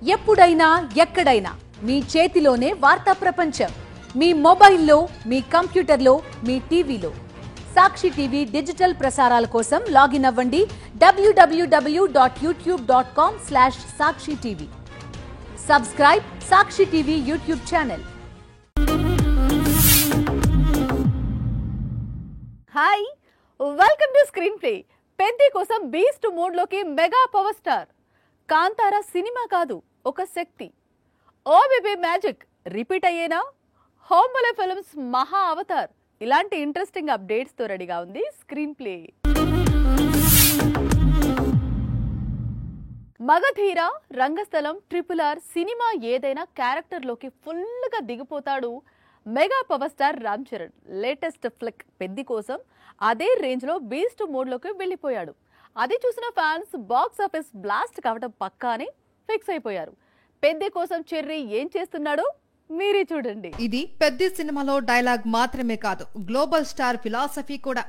ఎప్పుడైనా ఎక్కడైనా మీ చేతిలోనే వార్తా ప్రపంచం. మీ మొబైల్లో, మీ కంప్యూటర్లో, మీ టీవీలో. సాక్షి టీవీ డిజిటల్ ప్రసారాల కోసం లాగిన్ అవ్వండి www.youtube.com/సాక్షి TV. Subscribe Sakshi TV YouTube channel. Hi, welcome to screen play. Peddi కోసం బీస్ట్ మోడ్ లోకి mega power star. Kantara cinema కాదు, ఒక శక్తి. ఓబీబీ మ్యాజిక్ రిపీట్ అయ్యేనా? Hombale films Mahavatar. ఇలాంటి ఇంట్రెస్టింగ్ అప్డేట్స్ తో రెడీగా ఉంది screen play. Magadheera, Rangasthalam, RRR cinema ఏదైనా క్యారెక్టర్ లోకి ఫుల్ గా దిగిపోతాడు mega power star Ram Charan. Latest flick Peddi కోసం అదే రేంజ్ లో బీస్ట్ మోడ్ లోకి వెళ్లిపోయాడు. అది చూసిన ఫ్యాన్స్ బాక్స్ ఆఫీస్ బ్లాస్ట్ కావడం పక్కానే ఫిక్స్ అయిపోయారు. పెద్ది కోసం చెర్రీ ఏం చేస్తున్నాడో మీరే చూడండి. ఇది పెద్ది సినిమాలో డైలాగ్ మాత్రమే కాదు, గ్లోబల్ స్టార్ ఫిలాసఫీ కూడా.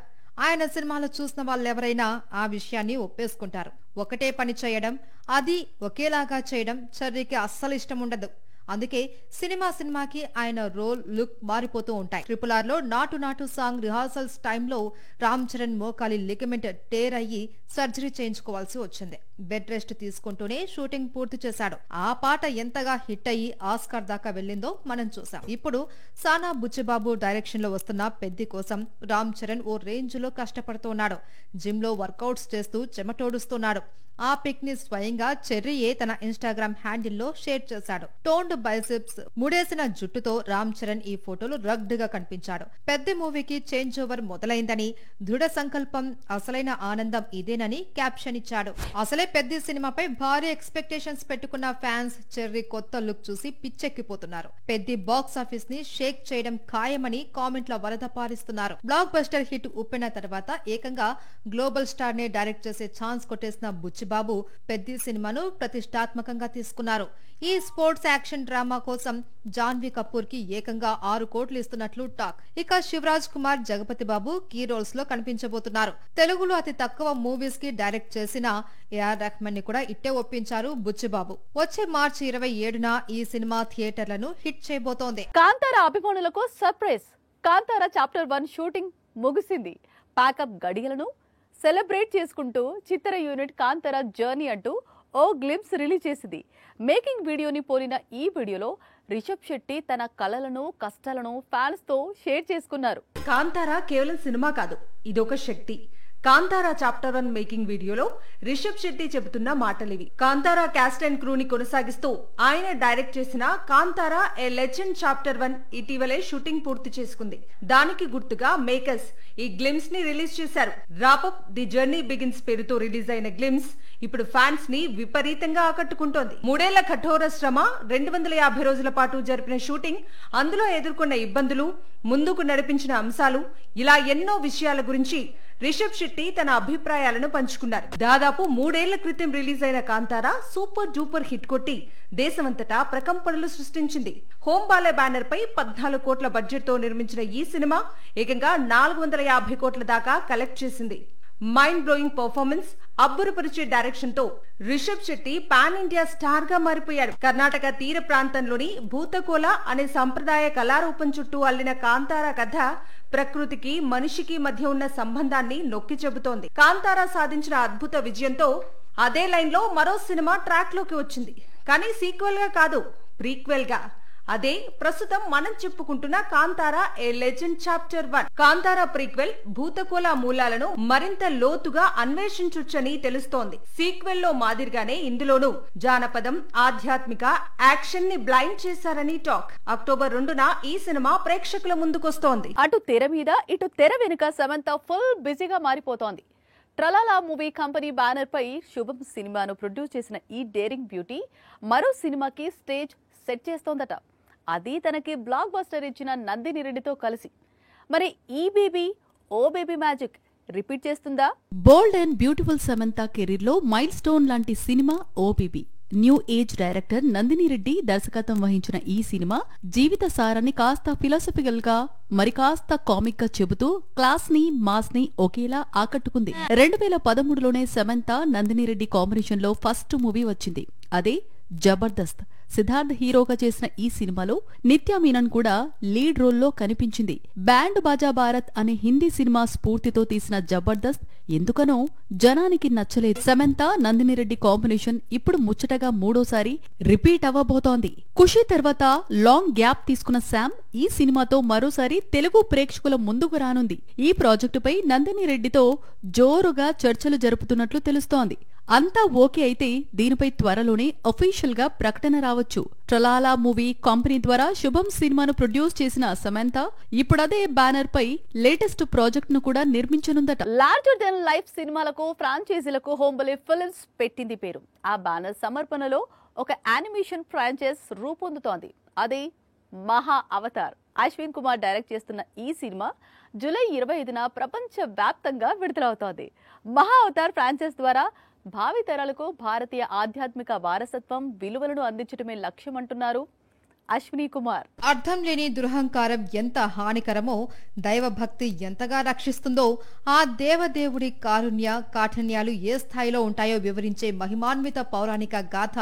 ఆయన సినిమాలు చూసిన వాళ్ళెవరైనా ఆ విషయాన్ని ఒప్పేసుకుంటారు. ఒకటే పని చేయడం, అది ఒకేలాగా చేయడం చెర్రీకి అస్సలు ఇష్టం ఉండదు. అందుకే సినిమాకి ఆయన రోల్, లుక్ మారిపోతూ ఉంటాయి. RRR లో నాటు నాటు సాంగ్ రిహార్సల్స్ టైంలో రామ్ చరణ్ మోకాలి లిగమెంట్ టేర్ అయ్యి సర్జరీ చేయించుకోవాల్సి వచ్చింది. బెడ్ రెస్ట్ తీసుకుంటూనే షూటింగ్ పూర్తి చేశాడు. ఆ పాట ఎంతగా హిట్ అయ్యి ఆస్కార్ దాకా వెళ్ళిందో మనం చూసాం. ఇప్పుడు సానా బుచ్చిబాబు డైరెక్షన్ లో వస్తున్న పెద్ది కోసం రామ్ చరణ్ ఓ రేంజ్ లో కష్టపడుతున్నాడు. జిమ్ లో వర్కౌట్స్ చేస్తూ చెమటోడుస్తున్నాడు. ఆ పిక్ ని స్వయంగా చెర్రీయే తన ఇన్స్టాగ్రామ్ హ్యాండిల్ లో షేర్ చేశాడు. టోన్డ్ బైసెప్స్, ముడేసిన జుట్టుతో రామ్ చరణ్ ఈ ఫోటోలు రగ్డ్ గా కనిపించాడు. పెద్ద మూవీకి చేంజ్ ఓవర్ మొదలైందని, దృఢ సంకల్పం, అసలైన ఆనందం ఇదేనని క్యాప్షన్ ఇచ్చాడు. అసలే పెద్ద సినిమాపై భారీ ఎక్స్పెక్టేషన్స్ పెట్టుకున్న ఫ్యాన్స్ చెర్రీ కొత్త లుక్ చూసి పిచ్చెక్కిపోతున్నారు. పెద్ద బాక్స్ ఆఫీస్ ని షేక్ చేయడం ఖాయమని కామెంట్ల వరద పారిస్తున్నారు. బ్లాక్ బస్టర్ హిట్ ఉప్పిన తర్వాత ఏకంగా గ్లోబల్ స్టార్ నే డైరెక్ట్ చేసే ఛాన్స్ కొట్టేసిన బుచ్చిబాబు పెద్ది సినిమాను ప్రతిష్టాత్మకంగా తీసుకున్నారు. ఈ స్పోర్ట్స్ యాక్షన్ డ్రామా కోసం జాన్వీ కపూర్ కి ఏకంగా 6 కోట్లు ఇస్తున్నట్లు టాక్. ఇక శివరాజ్ కుమార్, జగపతి బాబు కీ రోల్స్ లో కనిపించబోతున్నారు. తెలుగులో అతి తక్కువ మూవీస్ కి డైరెక్ట్ చేసిన ఏఆర్ రెహమాన్ ని కూడా ఇట్టే ఒప్పించారు బుచ్చిబాబు. వచ్చే మార్చి 27న ఈ సినిమా థియేటర్లను హిట్ చేయబోతోంది. కాంతారా అభిమానులకు సర్ప్రైజ్. కాంతారా చాప్టర్ 1 షూటింగ్ ముగిసింది. ప్యాకప్ గడియలను సెలబ్రేట్ చేసుకుంటూ చిత్ర యూనిట్ కాంతారా జర్నీ అంటూ ఓ గ్లింప్స్ రిలీజ్ చేసింది. మేకింగ్ వీడియోని పోలిన ఈ వీడియోలో రిషబ్ శెట్టి తన కలలను, కష్టాలను ఫ్యాన్స్ తో షేర్ చేసుకున్నారు. కాంతారా కేవలం సినిమా కాదు, ఇదొక శక్తి. కాంతారా చాప్టర్ 1 మేకింగ్ వీడియోలో రిషబ్ శెట్టి చెబుతున్న మాటలివి. కాంతారా క్యాస్ట్ అండ్ క్రూని కొనసాగిస్తూ ఆయన డైరెక్ట్ చేసిన కాంతారా ఏ లెజెండ్ చాప్టర్ 1 ఇటీవలే షూటింగ్ పూర్తి చేసుకుంది. దానికి గుర్తుగా మేకర్స్ ఈ గ్లిమ్స్ ని రిలీజ్ చేశారు. రాపప్ ది జర్నీ బిగిన్స్ పేరుతో రిలీజ్ అయిన గ్లిమ్స్ ఇప్పుడు ఫ్యాన్స్ ని విపరీతంగా ఆకట్టుకుంటోంది. 3 ఏళ్ల కఠోర శ్రమ, 250 రోజుల పాటు జరిపిన షూటింగ్, అందులో ఎదుర్కొన్న ఇబ్బందులు, ముందుకు నడిపించిన అంశాలు, ఇలా ఎన్నో విషయాల గురించి రిషబ్ శెట్టి తన అభిప్రాయాలను పంచుకున్నారు. దాదాపు 3 ఏళ్ల క్రితం రిలీజ్ అయిన కాంతారా సూపర్ డూపర్ హిట్ కొట్టి దేశమంతటా ప్రకంపనలు సృష్టించింది. హోంబాలే బ్యానర్ పై 14 కోట్ల బడ్జెట్ తో నిర్మించిన ఈ సినిమా ఏకంగా 450 కోట్ల దాకా కలెక్ట్ చేసింది. మైండ్ బ్లోయింగ్ పర్ఫార్మెన్స్, అబ్బురపరిచే డైరెక్షన్ తో Rishab Shetty pan India star గా మారిపోయాడు. కర్ణాటక తీర ప్రాంతంలోని భూతకోల అనే సంప్రదాయ కళారూపం చుట్టూ అల్లిన కాంతారా కథ ప్రకృతికి, మనిషికి మధ్య ఉన్న సంబంధాన్ని నొక్కి చెబుతోంది. కాంతారా సాధించిన అద్భుత విజయంతో అదే లైన్ లో మరో సినిమా ట్రాక్ లోకి వచ్చింది. కానీ సీక్వెల్ గా కాదు, ప్రీక్వెల్ గా. అదే ప్రస్తుతం మనం చెప్పుకుంటున్న Kantara a legend chapter 1. Kantara prequel Bhuta Kola మూలాలను మరింత లోతుగా అన్వేషించొచ్చని తెలుస్తోంది. సీక్వెల్ లో మాదిరిగానే ఇందులోనూ జానపదం, ఆధ్యాత్మిక, యాక్షన్ ని బ్లైండ్ చేశారని టాక్. అక్టోబర్ 2న ఈ సినిమా ప్రేక్షకుల ముందుకొస్తోంది. అటు తెర మీద, ఇటు తెర వెనుక సమంత ఫుల్ బిజీగా మారిపోతోంది. ట్రలాలా మూవీ కంపెనీ బ్యానర్ పై శుభం సినిమాను ప్రొడ్యూస్ చేసిన ఈ డేరింగ్ బ్యూటీ మరో సినిమాకి స్టేజ్ సెట్ చేస్తోందట. అది తనకి బ్లాక్ బస్టర్ ఇచ్చిన నందిని రెడ్డితో కలిసి. మరి ఈ baby oh baby magic repeat చేస్తుందా? Bold and beautiful Samantha career లో మైల్ స్టోన్ లాంటి సినిమా oh baby. New age director Nandini Reddy దర్శకత్వం వహించిన ఈ సినిమా జీవిత సారాన్ని కాస్త ఫిలాసఫికల్ గా, మరి కాస్త కామిక్ గా చెబుతూ క్లాస్ ని, మాస్ ని ఒకేలా ఆకట్టుకుంది. 2013లోనే సమంత నందిని రెడ్డి కాంబినేషన్ లో ఫస్ట్ మూవీ వచ్చింది. అదే జబర్దస్త్. సిద్ధార్థ్ హీరోగా చేసిన ఈ సినిమాలో నిత్యా మీనన్ కూడా లీడ్ రోల్లో కనిపించింది. బ్యాండ్ బాజా భారత్ అనే హిందీ సినిమా స్ఫూర్తితో తీసిన జబర్దస్త్ ఎందుకనో జనానికి నచ్చలేదు. సమంత నందిని రెడ్డి కాంబినేషన్ ఇప్పుడు ముచ్చటగా మూడోసారి రిపీట్ అవ్వబోతోంది. ఖుషి తర్వాత లాంగ్ గ్యాప్ తీసుకున్న శామ్ ఈ సినిమాతో మరోసారి తెలుగు ప్రేక్షకుల ముందుకు రానుంది. ఈ ప్రాజెక్టుపై నందిని రెడ్డితో జోరుగా చర్చలు జరుపుతున్నట్లు తెలుస్తోంది. అంతా ఓకే అయితే దీనిపై త్వరలోనే అఫీషియల్ గా ప్రకటన రావచ్చు. ట్రలాలా మూవీ కంపెనీ ద్వారా శుభం సినిమాను ప్రొడ్యూస్ చేసిన సమంత ఇప్పుడదే బ్యానర్ పై లేటెస్ట్ ప్రాజెక్ట్ ను కూడా నిర్మించనుందట. లార్జర్ దెన్ లైఫ్ సినిమాలకు ఫ్రాంచైజీలకు హోంబలే ఫిల్మ్స్ పెట్టింది పేరు. ఆ బ్యానర్ సమర్పణలో ఒక యానిమేషన్ ఫ్రాంచైజ్ రూపొందుతోంది. అదే మహా అవతార్. అశ్విన్ కుమార్ డైరెక్ట్ చేస్తున్న ఈ సినిమా జూలై 25న ప్రపంచ వ్యాప్తంగా విడుదలవుతోంది. మహా అవతార్ ఫ్రాంచైజ్ ద్వారా భావి తరాలకు భారతీయ ఆధ్యాత్మిక వారసత్వం విలువలను అందించడమే లక్ష్యమంటున్నారు అశ్విని కుమార్. అర్థం లేని దురహంకారం ఎంత హానికరమో, దైవభక్తి ఎంతగా రక్షిస్తుందో, ఆ దేవదేవుడి కారుణ్య కాఠిన్యాలు ఏ స్థాయిలో ఉంటాయో వివరించే మహిమాన్విత పౌరాణిక గాథ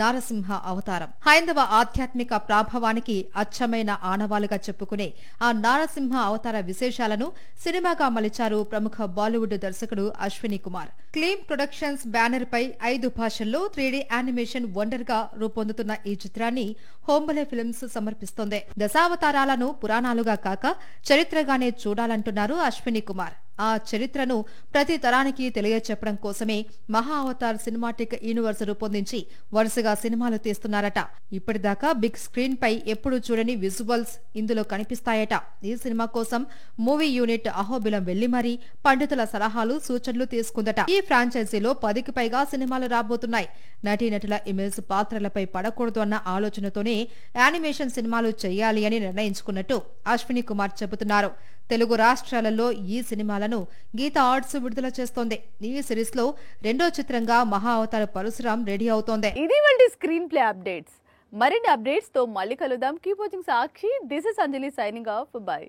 నారసింహ అవతారం. హైందవ ఆధ్యాత్మిక ప్రాభవానికి అచ్చమైన ఆనవాలుగా చెప్పుకునే ఆ నారసింహ అవతార విశేషాలను సినిమాగా మలిచారు ప్రముఖ బాలీవుడ్ దర్శకుడు అశ్విని కుమార్. క్లీమ్ ప్రొడక్షన్స్ బ్యానర్ పై 5 భాషల్లో 3D యానిమేషన్ వండర్ గా రూపొందుతున్న ఈ చిత్రాన్ని హోంబలే ఫిల్మ్స్ సమర్పిస్తోంది. దశావతారాలను పురాణాలుగా కాక చరిత్రగానే చూడాలంటున్నారు అశ్విని కుమార్. ఆ చరిత్రను ప్రతి తరానికి తెలియచెప్పడం కోసమే మహా అవతార్ సినిమాటిక్ యూనివర్స్ రూపొందించి వరుసగా సినిమాలు తీస్తున్నారట. ఇప్పటిదాకా బిగ్ స్క్రీన్ పై ఎప్పుడు చూడని విజువల్స్ ఇందులో కనిపిస్తాయట. ఈ సినిమా కోసం మూవీ యూనిట్ అహోబిలం వెళ్లి మరీ పండితుల సలహాలు సూచనలు తీసుకుందట. ఈ ఫ్రాంచైజీలో 10కి పైగా సినిమాలు రాబోతున్నాయి. నటీనటుల ఇమేజ్ పాత్రలపై పడకూడదు అన్న ఆలోచనతోనే యానిమేషన్ సినిమాలు చేయాలి అని నిర్ణయించుకున్నట్టు అశ్విని కుమార్ చెబుతున్నారు. తెలుగు రాష్ట్రాలలో ఈ సినిమాలను గీతా ఆర్ట్స్ విడుదల చేస్తోంది. ఈ సిరీస్ లో 2వ చిత్రంగా మహా అవతార్ పరశురాం రెడీ అవుతోంది. ఇది వంటి స్క్రీన్ ప్లే అప్డేట్స్. మరిన్ని అప్డేట్స్ తో మళ్ళీ కలుద్దాం. Keep watching Sakshi. This is Anjali signing off. By.